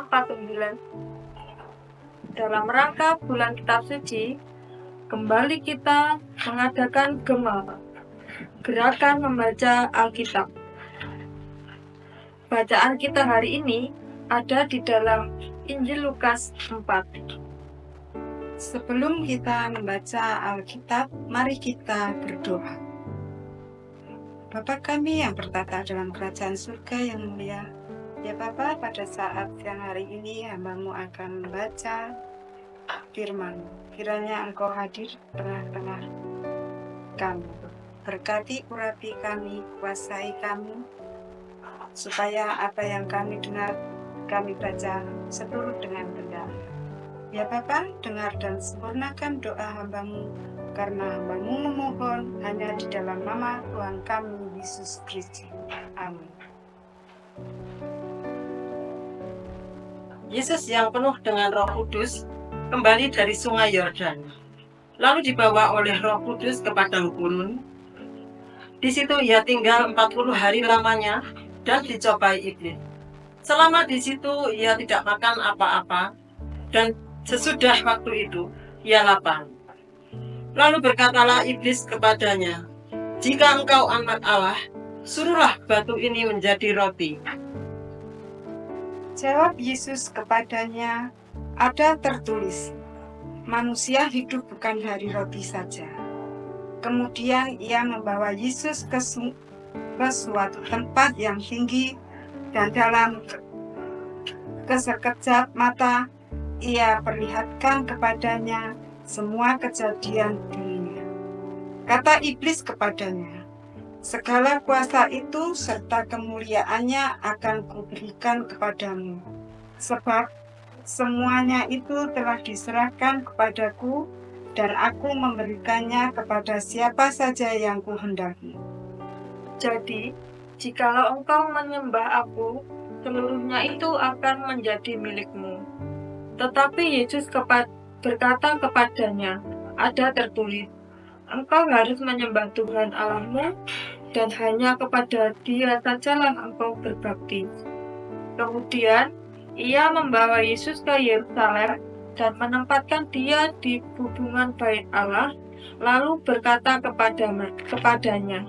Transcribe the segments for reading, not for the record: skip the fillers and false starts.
Psalm 49. Dalam rangka bulan kitab suci, kembali kita mengadakan Gema, gerakan membaca Alkitab. Bacaan kita hari ini ada di dalam Injil Lukas 4. Sebelum kita membaca Alkitab, mari kita berdoa. Bapa kami yang bertata dalam kerajaan surga yang mulia, ya Bapa, pada saat siang hari ini hamba-Mu akan membaca firman. Kiranya Engkau hadir tengah-tengah kami. Berkati urapi kami, kuasai kami, supaya apa yang kami dengar, kami baca seturut dengan benar. Ya Bapa, dengar dan sempurnakan doa hamba-Mu, karena hamba-Mu memohon hanya di dalam nama Tuhan kami, Yesus Kristus. Amin. Yesus yang penuh dengan Roh Kudus kembali dari sungai Yordan, lalu dibawa oleh Roh Kudus ke padang gurun. Di situ ia tinggal 40 hari lamanya dan dicobai iblis. Selama di situ ia tidak makan apa-apa, dan sesudah waktu itu ia lapar. Lalu berkatalah iblis kepadanya, "Jika engkau anak Allah, suruhlah batu ini menjadi roti." Jawab Yesus kepadanya, "Ada tertulis, manusia hidup bukan dari roti saja." Kemudian ia membawa Yesus ke suatu tempat yang tinggi, dan dalam kesekejap mata ia perlihatkan kepadanya semua kejadian dunia. Kata iblis kepadanya, "Segala kuasa itu serta kemuliaannya akan kuberikan kepadamu, sebab semuanya itu telah diserahkan kepadaku, dan aku memberikannya kepada siapa saja yang kuhendaki. Jadi, jikalau engkau menyembah aku, seluruhnya itu akan menjadi milikmu." Tetapi Yesus berkata kepadanya, "Ada tertulis, engkau harus menyembah Tuhan Allahmu, dan hanya kepada Dia sajalah engkau berbakti." Kemudian ia membawa Yesus ke Yerusalem dan menempatkan Dia di hubungan bait Allah, lalu berkata kepadanya,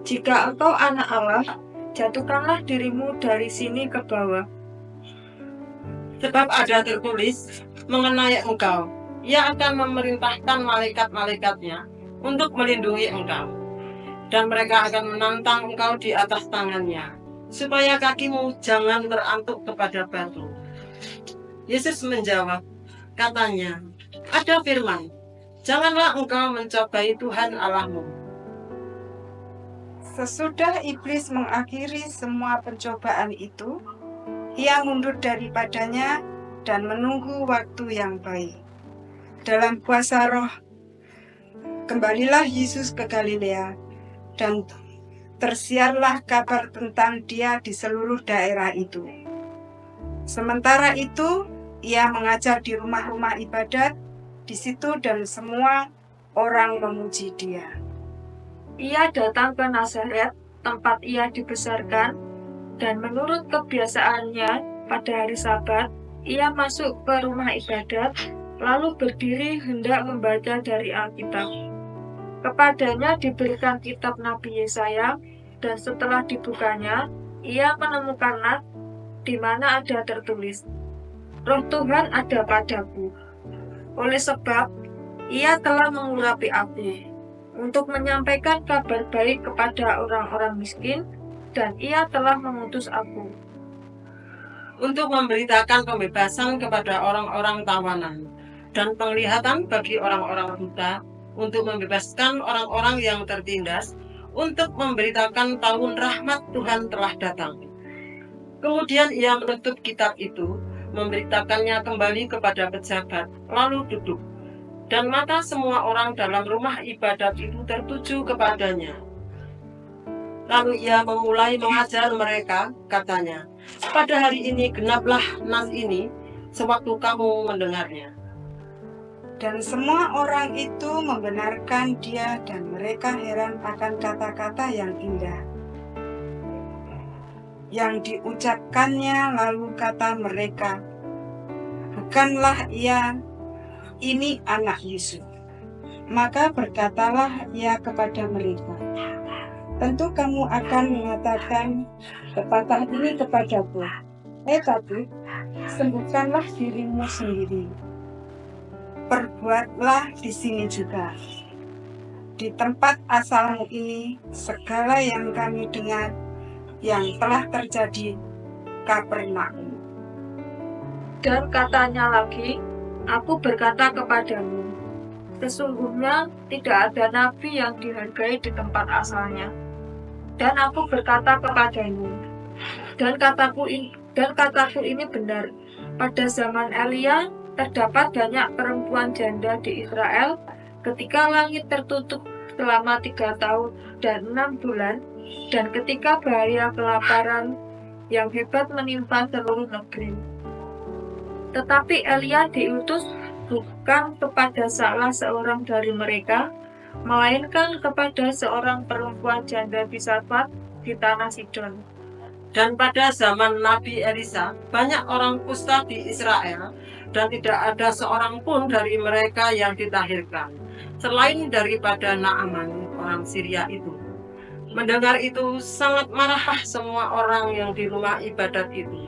"Jika engkau anak Allah, jatuhkanlah dirimu dari sini ke bawah. Sebab ada tertulis mengenai engkau, ia akan memerintahkan malaikat-malaikatnya untuk melindungi engkau, dan mereka akan menantang engkau di atas tangannya, supaya kakimu jangan terantuk kepada batu." Yesus menjawab, katanya, "Ada firman, janganlah engkau mencobai Tuhan Allahmu." Sesudah iblis mengakhiri semua pencobaan itu, ia mundur daripadanya dan menunggu waktu yang baik. Dalam kuasa Roh, kembalilah Yesus ke Galilea, dan tersiarlah kabar tentang Dia di seluruh daerah itu. Sementara itu, ia mengajar di rumah-rumah ibadat di situ, dan semua orang memuji Dia. Ia datang ke Nazaret, tempat ia dibesarkan, dan menurut kebiasaannya pada hari Sabat, ia masuk ke rumah ibadat, lalu berdiri hendak membaca dari Alkitab. Kepadanya diberikan kitab Nabi Yesaya, dan setelah dibukanya, ia menemukan nas di mana ada tertulis, "Roh Tuhan ada padaku, oleh sebab ia telah mengurapi aku untuk menyampaikan kabar baik kepada orang-orang miskin, dan ia telah mengutus aku untuk memberitakan pembebasan kepada orang-orang tawanan, dan penglihatan bagi orang-orang buta, untuk membebaskan orang-orang yang tertindas, untuk memberitakan tahun rahmat Tuhan telah datang." Kemudian ia menutup kitab itu, memberitakannya kembali kepada pejabat, lalu duduk. Dan mata semua orang dalam rumah ibadat itu tertuju kepadanya. Lalu ia memulai mengajar mereka, katanya, "Pada hari ini genaplah nas ini, sewaktu kamu mendengarnya." Dan semua orang itu membenarkan Dia, dan mereka heran akan kata-kata yang indah. yang diucapkannya, lalu kata mereka, "Bukanlah ia ini anak Yusuf?" Maka berkatalah ia kepada mereka, "Tentu kamu akan mengatakan pepatah ini kepadaku, Tabib, sembuhkanlah dirimu sendiri. Perbuatlah di sini juga. Di tempat asalmu ini, segala yang kami dengar yang telah terjadi Kapernaum." Dan katanya lagi, "Aku berkata kepadamu, sesungguhnya tidak ada nabi yang dihargai di tempat asalnya. Dan aku berkata kepadamu, dan kataku ini benar, pada zaman Elia terdapat banyak perempuan janda di Israel ketika langit tertutup selama 3 tahun dan 6 bulan, dan ketika bahaya kelaparan yang hebat menimpa seluruh negeri. Tetapi Elia diutus bukan kepada salah seorang dari mereka, melainkan kepada seorang perempuan janda di Sarfat di tanah Sidon. Dan pada zaman Nabi Elisa, banyak orang kusta di Israel, dan tidak ada seorang pun dari mereka yang ditahirkan, selain daripada Naaman, orang Syria itu. Mendengar itu, sangat marahlah semua orang yang di rumah ibadat itu.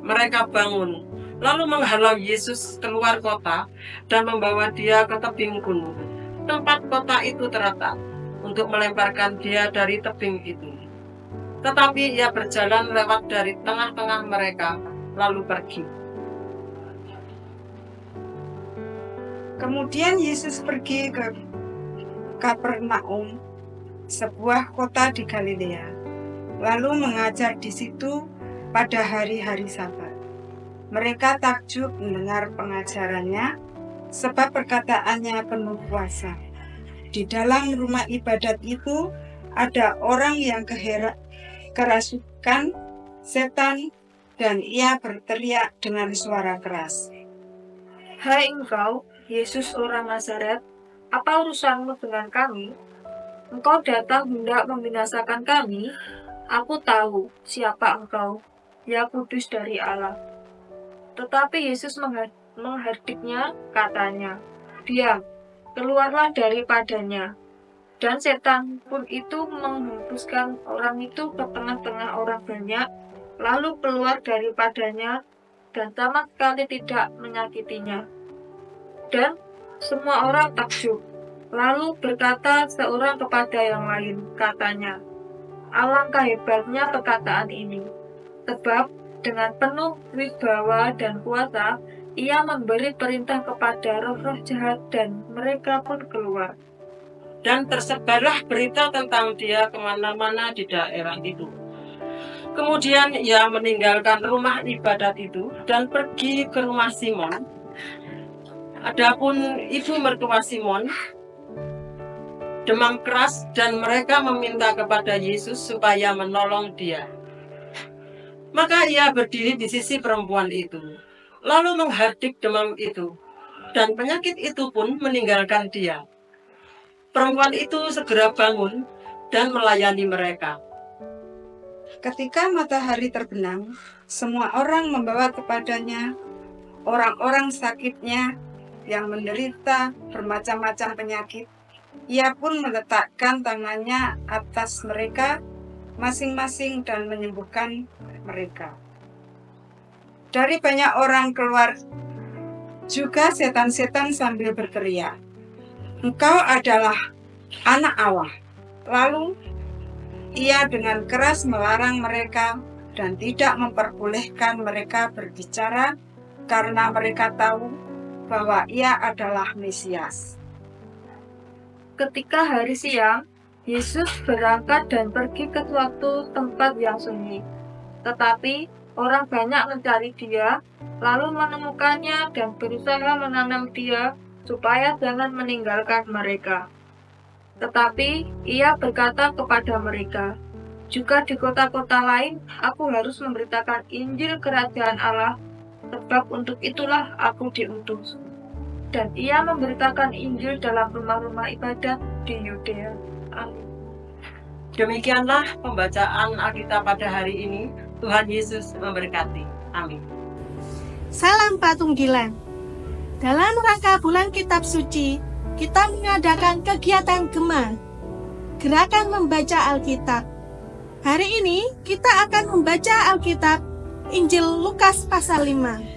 Mereka bangun, lalu menghalau Yesus keluar kota dan membawa dia ke tebing gunung, tempat kota itu terletak, untuk melemparkan dia dari tebing itu. Tetapi ia berjalan lewat dari tengah-tengah mereka, lalu pergi. Kemudian Yesus pergi ke Kapernaum, sebuah kota di Galilea, lalu mengajar di situ pada hari-hari Sabat. Mereka takjub mendengar pengajarannya, sebab perkataannya penuh kuasa. Di dalam rumah ibadat itu ada orang yang kerasukan setan, dan ia berteriak dengan suara keras, Hai engkau, Yesus orang Nazaret, apa urusanmu dengan kami? Engkau datang hendak membinasakan kami? Aku tahu siapa engkau, ya kudus dari Allah. Tetapi Yesus menghardiknya, katanya, diam, keluarlah daripadanya. Dan setan pun itu menghembuskan orang itu ke tengah-tengah orang banyak, lalu keluar daripadanya, dan sama sekali tidak menyakitinya. Dan semua orang takjub, lalu berkata seorang kepada yang lain, katanya, alangkah hebatnya perkataan ini, sebab dengan penuh wibawa dan kuasa, ia memberi perintah kepada roh-roh jahat dan mereka pun keluar. Dan tersebarlah berita tentang dia kemana-mana di daerah itu. Kemudian ia meninggalkan rumah ibadat itu dan pergi ke rumah Simon. Adapun ibu mertua Simon demam keras, dan mereka meminta kepada Yesus supaya menolong dia. Maka ia berdiri di sisi perempuan itu, lalu menghardik demam itu, dan penyakit itu pun meninggalkan dia. Perempuan itu segera bangun dan melayani mereka. Ketika matahari terbenam, semua orang membawa kepadanya orang-orang sakitnya yang menderita bermacam-macam penyakit. Ia pun meletakkan tangannya atas mereka masing-masing dan menyembuhkan mereka. Dari banyak orang keluar juga setan-setan sambil berteriak, "Engkau adalah anak Allah." Lalu ia dengan keras melarang mereka dan tidak memperbolehkan mereka berbicara, karena mereka tahu bahwa ia adalah Mesias. Ketika hari siang, Yesus berangkat dan pergi ke suatu tempat yang sunyi. Tetapi orang banyak mencari dia, lalu menemukannya dan berusaha menanam dia supaya jangan meninggalkan mereka. Tetapi ia berkata kepada mereka, juga di kota-kota lain aku harus memberitakan Injil Kerajaan Allah, sebab untuk itulah aku diutus. Dan ia memberitakan Injil dalam rumah-rumah ibadat di Yudea. Amin. Demikianlah pembacaan Alkitab pada hari ini. Tuhan Yesus memberkati. Amin. Salam Patunggilan. Dalam rangka bulan Kitab Suci, kita mengadakan kegiatan Gema, Gerakan Membaca Alkitab. Hari ini kita akan membaca Alkitab Injil Lukas pasal 5.